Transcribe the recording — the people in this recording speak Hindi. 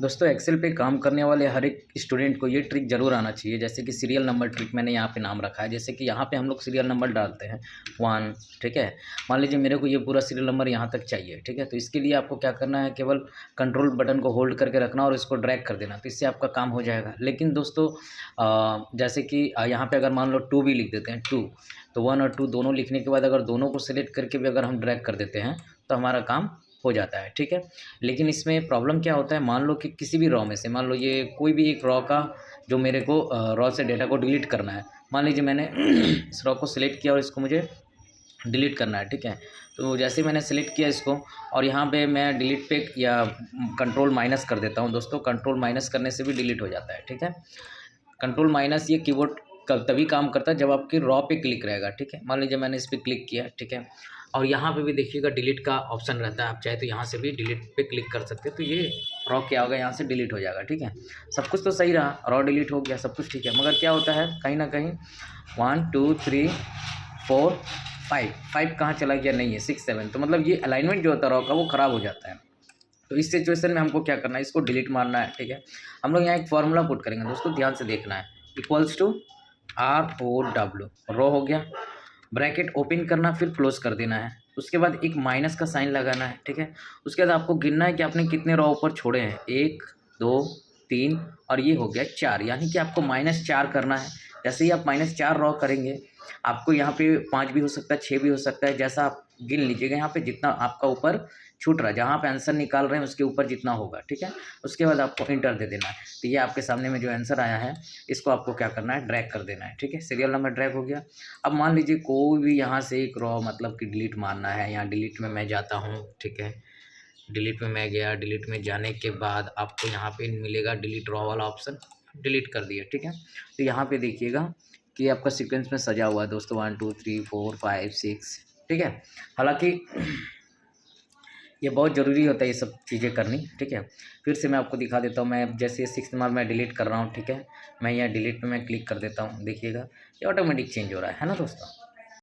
दोस्तों एक्सेल पे काम करने वाले हर एक स्टूडेंट को ये ट्रिक ज़रूर आना चाहिए। जैसे कि सीरियल नंबर ट्रिक मैंने यहाँ पे नाम रखा है। जैसे कि यहाँ पे हम लोग सीरियल नंबर डालते हैं 1, ठीक है। मान लीजिए मेरे को ये पूरा सीरियल नंबर यहाँ तक चाहिए, ठीक है। तो इसके लिए आपको क्या करना है, केवल कंट्रोल बटन को होल्ड करके रखना और इसको ड्रैग कर देना, तो इससे आपका काम हो जाएगा। लेकिन दोस्तों जैसे कि यहाँ पे अगर मान लो 2 भी लिख देते हैं 2, तो 1 और 2 दोनों लिखने के बाद अगर दोनों को सिलेक्ट करके भी अगर हम ड्रैग कर देते हैं तो हमारा काम हो जाता है, ठीक है। लेकिन इसमें प्रॉब्लम क्या होता है, मान लो कि किसी भी रॉ में से, मान लो ये कोई भी एक रॉ का जो मेरे को रॉ से डेटा को डिलीट करना है। मान लीजिए मैंने इस रॉ को सिलेक्ट किया और इसको मुझे डिलीट करना है, ठीक है। तो जैसे मैंने सेलेक्ट किया इसको और यहाँ पे मैं डिलीट पे या कंट्रोल माइनस कर देता हूँ दोस्तों। कंट्रोल माइनस करने से भी डिलीट हो जाता है, ठीक है। कंट्रोल माइनस ये कीबोर्ड कब तभी काम करता है जब आपकी रॉ पे क्लिक रहेगा, ठीक है। मान लीजिए मैंने इस पर क्लिक किया, ठीक है। और यहाँ पे भी देखिएगा डिलीट का ऑप्शन रहता है, आप चाहे तो यहाँ से भी डिलीट पे क्लिक कर सकते हैं। तो ये रॉ क्या होगा, यहाँ से डिलीट हो जाएगा, ठीक है। सब कुछ तो सही रहा, रॉ डिलीट हो गया, सब कुछ ठीक है। मगर क्या होता है कहीं ना कहीं 1 2 3 4 5 कहाँ चला गया, नहीं है 6 7, तो मतलब ये अलाइनमेंट जो होता है रॉ का वो ख़राब हो जाता है। तो इस सिचुएशन में हमको क्या करना है, इसको डिलीट मारना है, ठीक है। हम लोग यहाँ एक फॉर्मूला पुट करेंगे दोस्तों, ध्यान से देखना है। इक्वल्स टू ROW, रो हो गया, ब्रैकेट ओपन करना फिर क्लोज कर देना है। उसके बाद एक माइनस का साइन लगाना है, ठीक है। उसके बाद आपको गिनना है कि आपने कितने रो ऊपर छोड़े हैं, 1 2 3 और ये हो गया 4, यानी कि आपको -4 करना है। जैसे ही आप -4 ड्रॉ करेंगे आपको यहाँ पे 5 भी हो सकता है, 6 भी हो सकता है, जैसा आप गिन लीजिएगा यहाँ पे जितना आपका ऊपर छूट रहा है, जहाँ पे आंसर निकाल रहे हैं उसके ऊपर जितना होगा, ठीक है। उसके बाद आपको इंटर दे देना है। तो ये आपके सामने में जो आंसर आया है इसको आपको क्या करना है, ड्रैग कर देना है, ठीक है। सीरियल नंबर ड्रैग हो गया। अब मान लीजिए कोई भी यहाँ से एक रॉ मतलब कि डिलीट मारना है, यहाँ डिलीट में मैं जाता हूँ, ठीक है। डिलीट में मैं गया, डिलीट में जाने के बाद आपको यहाँ पे मिलेगा डिलीट रॉ वाला ऑप्शन, डिलीट कर दिया, ठीक है। तो यहाँ पे देखिएगा कि आपका सीक्वेंस में सजा हुआ है दोस्तों 1 2 3 4 5 6, ठीक है। हालांकि ये बहुत ज़रूरी होता है ये सब चीज़ें करनी, ठीक है। फिर से मैं आपको दिखा देता हूँ। मैं जैसे 6 नंबर मैं डिलीट कर रहा हूँ, ठीक है। मैं यहाँ डिलीट पे मैं क्लिक कर देता हूँ, देखिएगा ये ऑटोमेटिक चेंज हो रहा है ना दोस्तों।